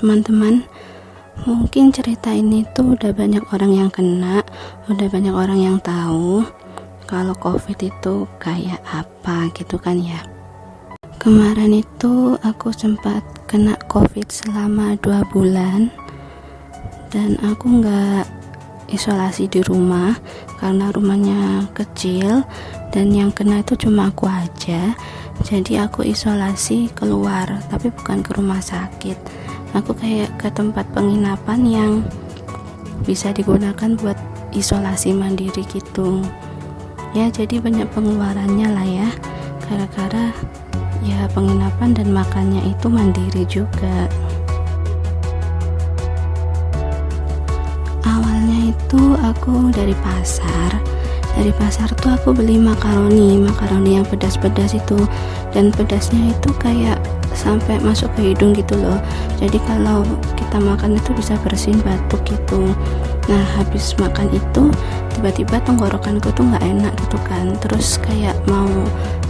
teman-teman. Mungkin cerita ini tuh udah banyak orang yang kena, udah banyak orang yang tahu kalau COVID itu kayak apa gitu kan ya. Kemarin itu aku sempat kena COVID selama 2 bulan dan aku nggak isolasi di rumah karena rumahnya kecil dan yang kena itu cuma aku aja. Jadi aku isolasi keluar, tapi bukan ke rumah sakit. Aku kayak ke tempat penginapan yang bisa digunakan buat isolasi mandiri gitu. Ya, jadi banyak pengeluarannya lah ya. Gara-gara ya penginapan dan makannya itu mandiri juga. Awalnya itu aku dari pasar tuh aku beli makaroni yang pedas-pedas itu, dan pedasnya itu kayak sampai masuk ke hidung gitu loh. Jadi kalau kita makan itu bisa bersin batuk gitu. Nah, habis makan itu tiba-tiba tenggorokanku tuh nggak enak gitu kan, terus kayak mau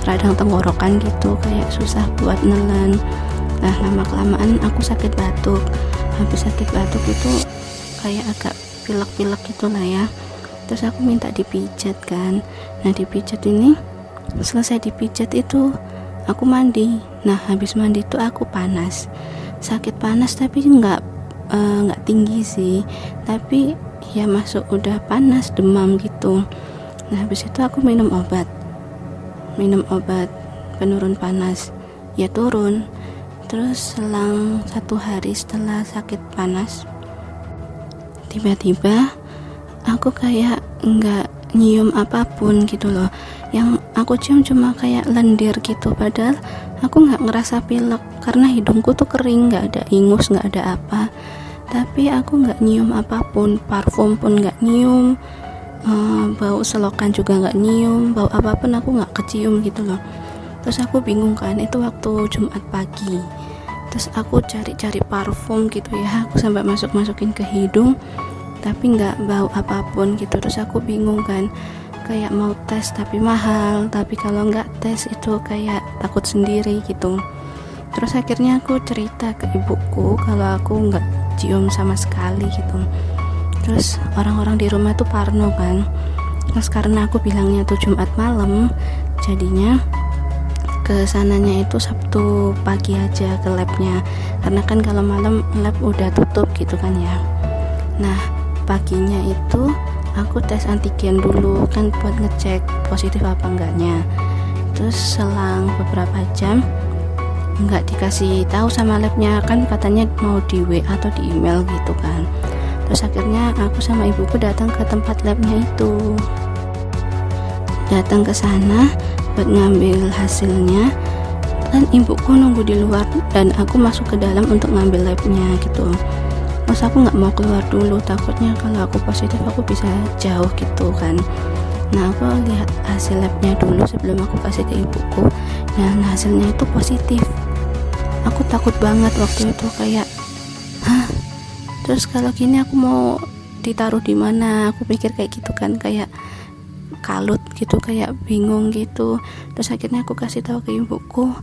radang tenggorokan gitu, kayak susah buat nelen. Nah, lama-kelamaan aku sakit batuk. Habis sakit batuk itu kayak agak pilek-pilek gitu lah ya. Terus aku minta dipijat kan. Nah, dipijat ini, selesai dipijat itu aku mandi. Nah, habis mandi itu aku panas, sakit panas, tapi nggak tinggi sih, tapi ya masuk udah panas, demam gitu. Nah, habis itu aku minum obat penurun panas, ya turun. Terus selang 1 hari setelah sakit panas, tiba-tiba aku kayak nggak nyium apapun gitu loh. Yang aku cium cuma kayak lendir gitu, padahal aku nggak ngerasa pilek karena hidungku tuh kering, nggak ada ingus, nggak ada apa. Tapi aku nggak nyium apapun, parfum pun nggak nyium, bau selokan juga nggak nyium, bau apapun aku nggak kecium gitu loh. Terus aku bingung kan, itu waktu Jumat pagi. Terus aku cari-cari parfum gitu ya, aku sampai masukin ke hidung, tapi nggak bau apapun gitu. Terus aku bingung kan, kayak mau tes tapi mahal, tapi kalau nggak tes itu kayak takut sendiri gitu. Terus akhirnya aku cerita ke ibuku kalau aku nggak cium sama sekali gitu. Terus orang-orang di rumah tuh parno kan. Terus karena aku bilangnya tuh Jumat malam, jadinya kesananya itu Sabtu pagi aja ke labnya, karena kan kalau malam lab udah tutup gitu kan ya. Nah, paginya itu aku tes antigen dulu kan buat ngecek positif apa enggaknya. Terus selang beberapa jam nggak dikasih tahu sama labnya, kan katanya mau di WA atau di email gitu kan. Terus akhirnya aku sama ibuku datang ke tempat labnya itu, datang ke sana buat ngambil hasilnya, dan ibuku nunggu di luar dan aku masuk ke dalam untuk ngambil labnya gitu. Terus aku nggak mau keluar dulu, takutnya kalau aku positif aku bisa jauh gitu kan. Nah, aku lihat hasil labnya dulu sebelum aku kasih ke ibuku. Nah, hasilnya itu positif. Aku takut banget waktu itu, kayak terus kalau gini aku mau ditaruh di mana? Aku pikir kayak gitu kan, kayak kalut gitu, kayak bingung gitu. Terus akhirnya aku kasih tahu ke ibuku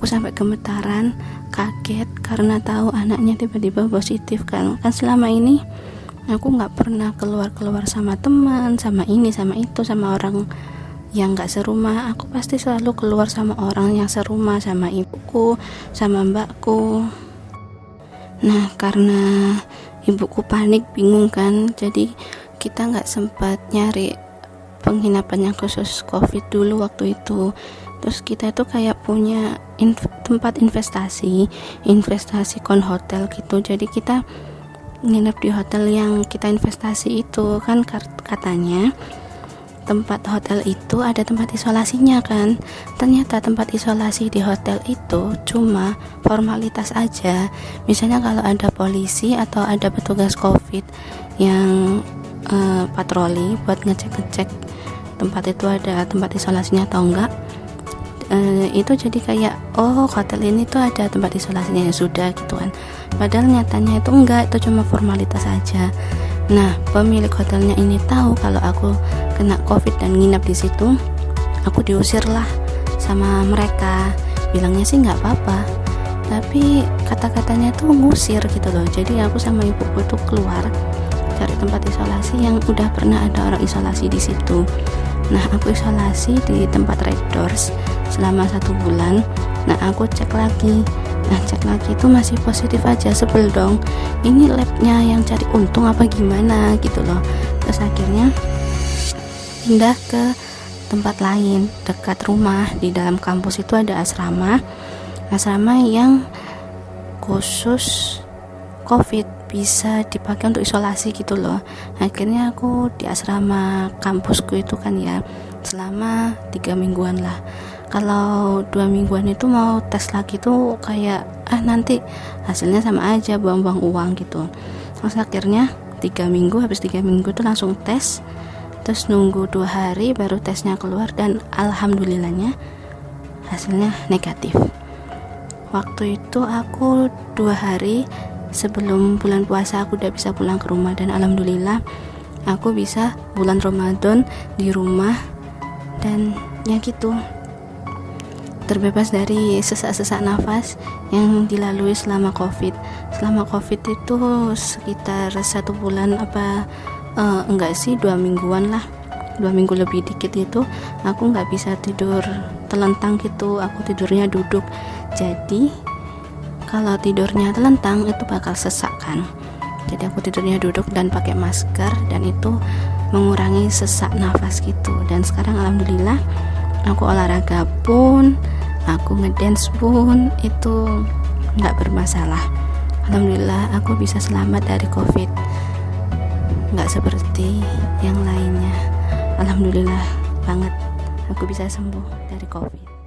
sampai gemetaran, kaget karena tahu anaknya tiba-tiba positif kan selama ini aku nggak pernah keluar sama teman, sama ini sama itu, sama orang yang nggak serumah. Aku pasti selalu keluar sama orang yang serumah, sama ibuku, sama mbakku. Nah, karena ibuku panik, bingung kan, jadi kita nggak sempat nyari penginapan yang khusus COVID dulu waktu itu. Terus kita itu kayak punya tempat investasi kon hotel gitu. Jadi kita nginep di hotel yang kita investasi itu kan, katanya tempat hotel itu ada tempat isolasinya kan. Ternyata tempat isolasi di hotel itu cuma formalitas aja. Misalnya kalau ada polisi atau ada petugas COVID yang patroli buat ngecek tempat itu ada tempat isolasinya atau enggak, itu jadi kayak hotel ini tuh ada tempat isolasinya, ya sudah gitu kan. Padahal nyatanya itu enggak, itu cuma formalitas aja. Nah, pemilik hotelnya ini tahu kalau aku kena COVID dan nginap di situ. Aku diusir lah sama mereka. Bilangnya sih nggak apa-apa, tapi kata-katanya tuh ngusir gitu loh. Jadi aku sama ibuku tuh keluar cari tempat isolasi yang udah pernah ada orang isolasi di situ. Nah, aku isolasi di tempat Red Doors selama 1 bulan. Nah, aku cek lagi. Nah, cek lagi itu masih positif aja. Sebel dong, ini labnya yang cari untung apa gimana gitu loh. Terus akhirnya pindah ke tempat lain dekat rumah. Di dalam kampus itu ada asrama yang khusus COVID, bisa dipakai untuk isolasi gitu loh. Akhirnya aku di asrama kampusku itu kan ya selama 3 mingguan lah. Kalau 2 mingguan itu mau tes lagi tuh kayak nanti hasilnya sama aja, buang-buang uang gitu. Terus akhirnya 3 minggu, habis 3 minggu tuh langsung tes, terus nunggu 2 hari baru tesnya keluar, dan alhamdulillahnya hasilnya negatif. Waktu itu aku 2 hari sebelum bulan puasa aku udah bisa pulang ke rumah, dan alhamdulillah aku bisa bulan Ramadan di rumah, dan ya gitu, terbebas dari sesak-sesak nafas yang dilalui selama COVID. Selama COVID itu sekitar 1 bulan enggak sih, 2 mingguan lah, 2 minggu lebih dikit itu aku nggak bisa tidur telentang gitu, aku tidurnya duduk. Jadi kalau tidurnya telentang itu bakal sesak kan, jadi aku tidurnya duduk dan pakai masker, dan itu mengurangi sesak nafas gitu. Dan sekarang alhamdulillah aku olahraga pun, aku ngedance pun itu nggak bermasalah. Alhamdulillah aku bisa selamat dari COVID, nggak seperti yang lainnya. Alhamdulillah banget aku bisa sembuh dari COVID.